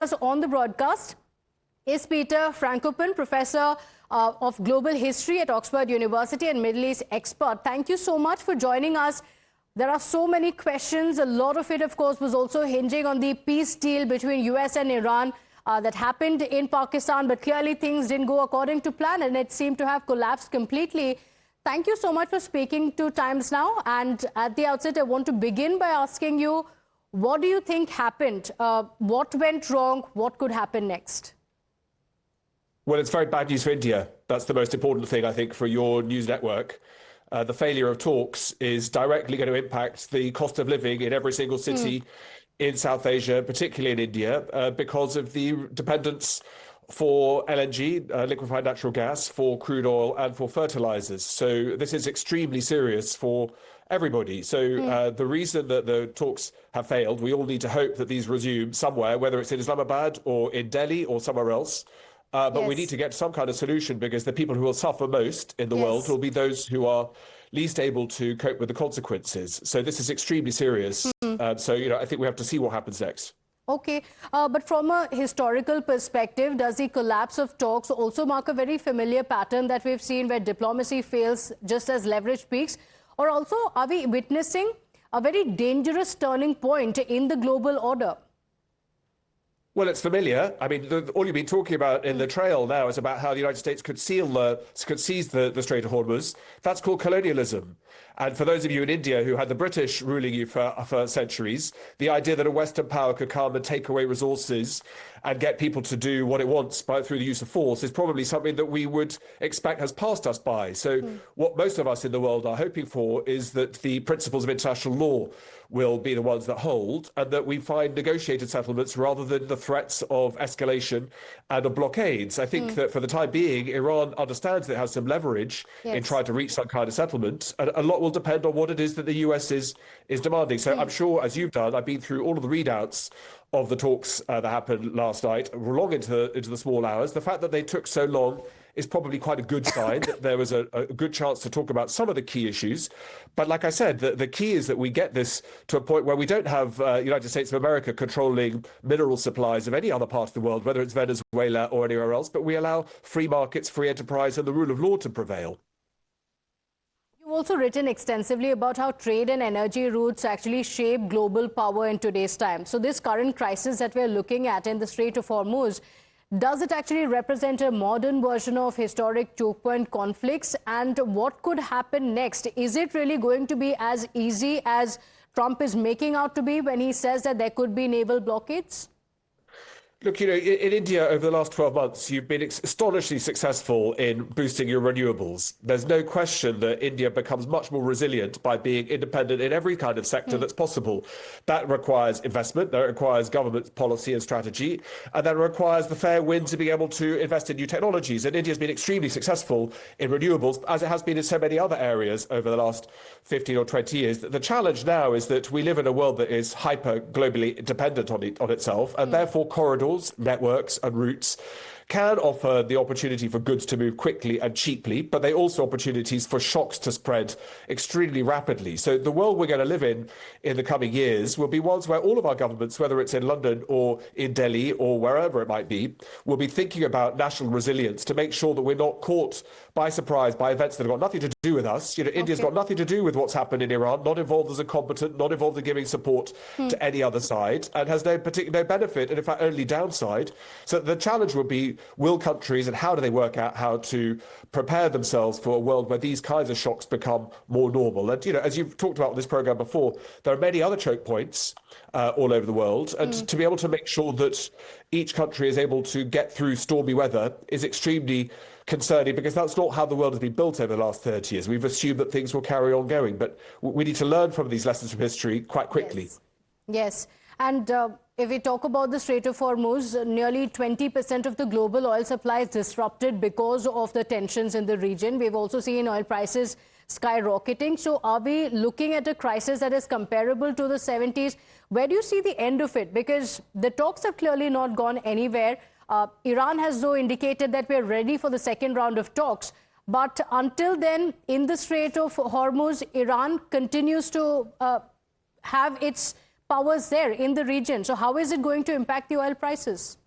Us on the broadcast is Peter Frankopan, Professor of Global History at Oxford University and Middle East expert. Thank you so much for joining us. There are so many questions. A lot of it, of course, was also hinging on the peace deal between US and Iran that happened in Pakistan. But clearly things didn't go according to plan and it seemed to have collapsed completely. Thank you so much for speaking to Times Now. And at the outset, I want to begin by asking you, what do you think happened? What went wrong? What could happen next? Well, it's very bad news for India. That's the most important thing, I think, for your news network. The failure of talks is directly going to impact the cost of living in every single city in South Asia, particularly in India, because of the dependence for LNG, liquefied natural gas, for crude oil and for fertilizers. So this is extremely serious for everybody. So the reason that the talks have failed, we all need to hope that these resume somewhere, whether it's in Islamabad or in Delhi or somewhere else. But we need to get some kind of solution, because the people who will suffer most in the world will be those who are least able to cope with the consequences. So this is extremely serious. So, I think we have to see what happens next. Okay, but from a historical perspective, does the collapse of talks also mark a very familiar pattern that we've seen where diplomacy fails just as leverage peaks? Or also, are we witnessing a very dangerous turning point in the global order? Well, it's familiar. I mean, all you've been talking about in the trail now is about how the United States could seize the Strait of Hormuz. That's called colonialism. And for those of you in India who had the British ruling you for centuries, the idea that a Western power could come and take away resources and get people to do what it wants through the use of force is probably something that we would expect has passed us by. So what most of us in the world are hoping for is that the principles of international law will be the ones that hold, and that we find negotiated settlements rather than the threats of escalation and of blockades. I think that for the time being, Iran understands that it has some leverage in trying to reach some kind of settlement, and a lot will depend on what it is that the US is demanding. So I'm sure, as you've done, I've been through all of the readouts of the talks that happened last night, long into the small hours. The fact that they took so long is probably quite a good sign that there was a good chance to talk about some of the key issues. But like I said, the key is that we get this to a point where we don't have United States of America controlling mineral supplies of any other part of the world, whether it's Venezuela or anywhere else, but we allow free markets, free enterprise and the rule of law to prevail. You've also written extensively about how trade and energy routes actually shape global power in today's time. So this current crisis that we're looking at in the Strait of Hormuz, does it actually represent a modern version of historic choke-point conflicts? And what could happen next? Is it really going to be as easy as Trump is making out to be when he says that there could be naval blockades? Look, in India over the last 12 months, you've been astonishingly successful in boosting your renewables. There's no question that India becomes much more resilient by being independent in every kind of sector that's possible. That requires investment, that requires government policy and strategy, and that requires the fair wind to be able to invest in new technologies. And India's been extremely successful in renewables, as it has been in so many other areas over the last 15 or 20 years. The challenge now is that we live in a world that is hyper-globally dependent on itself, and therefore corridors, networks and routes can offer the opportunity for goods to move quickly and cheaply, but they also opportunities for shocks to spread extremely rapidly. So the world we're going to live in the coming years will be ones where all of our governments, whether it's in London or in Delhi or wherever it might be, will be thinking about national resilience to make sure that we're not caught by surprise by events that have got nothing to do with us. India's got nothing to do with what's happened in Iran, not involved as a combatant, not involved in giving support to any other side, and has no benefit and in fact only downside. So the challenge would be, will countries, and how do they work out how to prepare themselves for a world where these kinds of shocks become more normal? And, as you've talked about on this program before, there are many other choke points all over the world. And to be able to make sure that each country is able to get through stormy weather is extremely concerning, because that's not how the world has been built over the last 30 years. We've assumed that things will carry on going, but we need to learn from these lessons from history quite quickly. Yes. And if we talk about the Strait of Hormuz, nearly 20% of the global oil supply is disrupted because of the tensions in the region. We've also seen oil prices skyrocketing. So are we looking at a crisis that is comparable to the 70s? Where do you see the end of it? Because the talks have clearly not gone anywhere. Iran has, though, indicated that we're ready for the second round of talks. But until then, in the Strait of Hormuz, Iran continues to have its powers there in the region. So how is it going to impact the oil prices?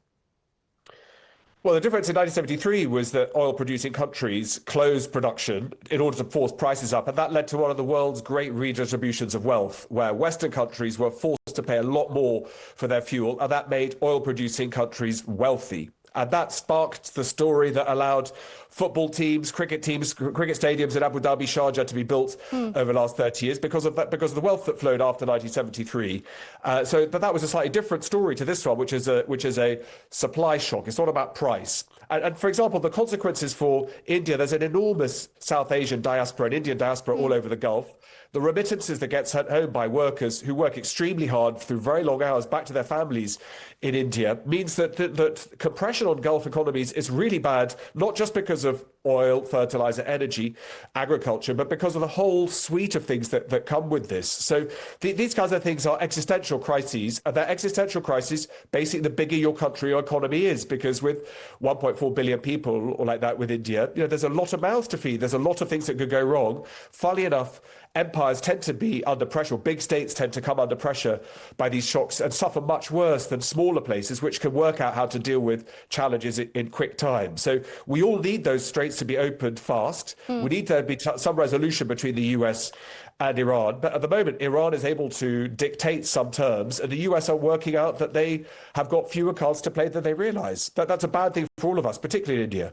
Well, the difference in 1973 was that oil-producing countries closed production in order to force prices up, and that led to one of the world's great redistributions of wealth, where Western countries were forced to pay a lot more for their fuel, and that made oil-producing countries wealthy. And that sparked the story that allowed football teams, cricket stadiums in Abu Dhabi, Sharjah to be built over the last 30 years because of the wealth that flowed after 1973. But that was a slightly different story to this one, which is a supply shock. It's not about price. And for example, the consequences for India, there's an enormous South Asian diaspora and Indian diaspora all over the Gulf. The remittances that get sent home by workers who work extremely hard through very long hours back to their families in India means that compression on Gulf economies is really bad, not just because of oil, fertilizer, energy, agriculture, but because of the whole suite of things that come with this. So these kinds of things are existential crises, and they're existential crises basically the bigger your country or economy is, because with 1.4 billion people or like that with India, there's a lot of mouths to feed. There's a lot of things that could go wrong. Funnily enough, empires tend to be under pressure, big states tend to come under pressure by these shocks and suffer much worse than smaller places, which can work out how to deal with challenges in quick time. So we all need those straits to be opened fast. We need there to be some resolution between the US and Iran. But at the moment, Iran is able to dictate some terms, and the US are working out that they have got fewer cards to play than they realize. That's a bad thing for all of us, particularly in India.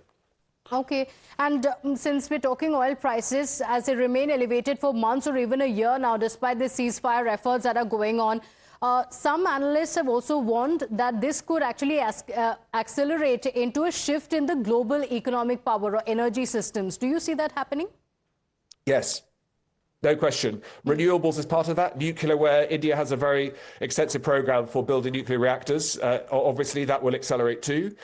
Okay, and since we're talking oil prices, as they remain elevated for months or even a year now, despite the ceasefire efforts that are going on, some analysts have also warned that this could actually accelerate into a shift in the global economic power or energy systems. Do you see that happening? Yes. No question. Renewables is part of that. Nuclear, where India has a very extensive program for building nuclear reactors, obviously that will accelerate too.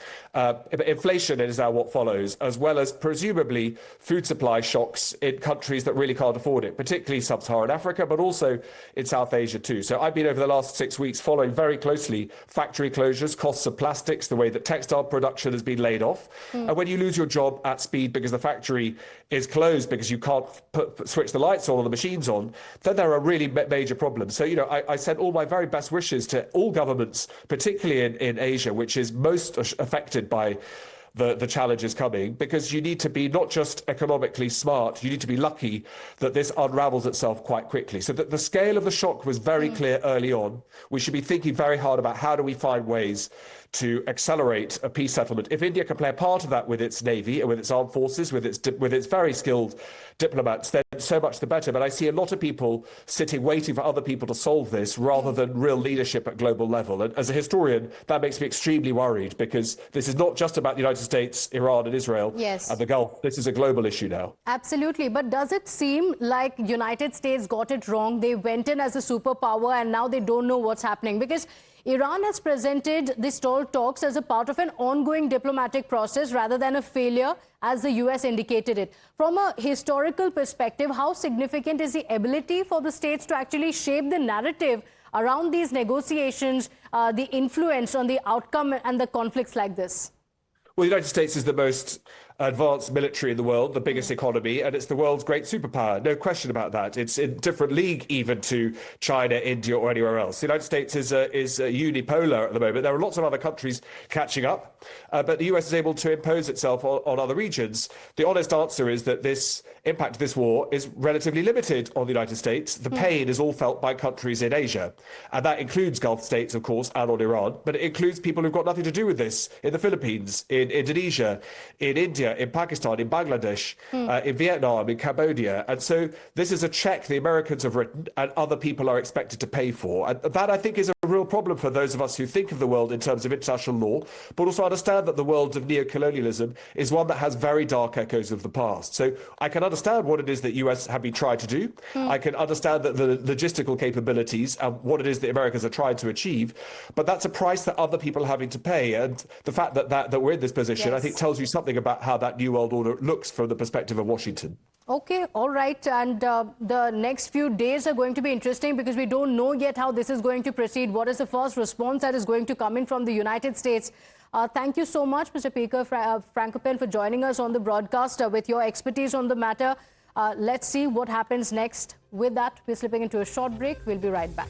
Inflation is now what follows, as well as presumably food supply shocks in countries that really can't afford it, particularly sub-Saharan Africa, but also in South Asia too. So I've been over the last 6 weeks following very closely factory closures, costs of plastics, the way that textile production has been laid off. And when you lose your job at speed because the factory is closed because you can't switch the lights on or the machines on, then there are really major problems. So, I sent all my very best wishes to all governments, particularly in Asia, which is most affected by the challenges coming, because you need to be not just economically smart, you need to be lucky that this unravels itself quite quickly. So that the scale of the shock was very clear early on. We should be thinking very hard about how do we find ways to accelerate a peace settlement. If India can play a part of that with its navy and with its armed forces, with its very skilled diplomats, then so much the better. But I see a lot of people sitting waiting for other people to solve this rather than real leadership at global level. And as a historian, that makes me extremely worried, because this is not just about the United States, Iran and Israel and the Gulf. This is a global issue now. Absolutely. But does it seem like United States got it wrong? They went in as a superpower and now they don't know what's happening, because Iran has presented the stalled talks as a part of an ongoing diplomatic process rather than a failure, as the US indicated it. From a historical perspective, how significant is the ability for the states to actually shape the narrative around these negotiations, the influence on the outcome and the conflicts like this? Well, the United States is the most advanced military in the world, the biggest economy, and it's the world's great superpower. No question about that. It's in different league even to China, India, or anywhere else. The United States is unipolar at the moment. There are lots of other countries catching up, but the US is able to impose itself on other regions. The honest answer is that this impact of this war is relatively limited on the United States. The pain is all felt by countries in Asia, and that includes Gulf states, of course, and on Iran, but it includes people who've got nothing to do with this in the Philippines, in Indonesia, in India, in Pakistan, in Bangladesh, in Vietnam, in Cambodia. And so this is a check the Americans have written and other people are expected to pay for. And that, I think, is a real problem for those of us who think of the world in terms of international law, but also understand that the world of neocolonialism is one that has very dark echoes of the past. So I can understand what it is that US have been trying to do. I can understand that the logistical capabilities and what it is that Americans are trying to achieve, but that's a price that other people are having to pay. And the fact that we're in this position, I think, tells you something about how that new world order looks from the perspective of Washington. Okay, all right. And the next few days are going to be interesting, because we don't know yet how this is going to proceed. What is the first response that is going to come in from the United States? Thank you so much, Mr. Peter Frankopan, for joining us on the broadcast with your expertise on the matter. Let's see what happens next. With that, we're slipping into a short break. We'll be right back.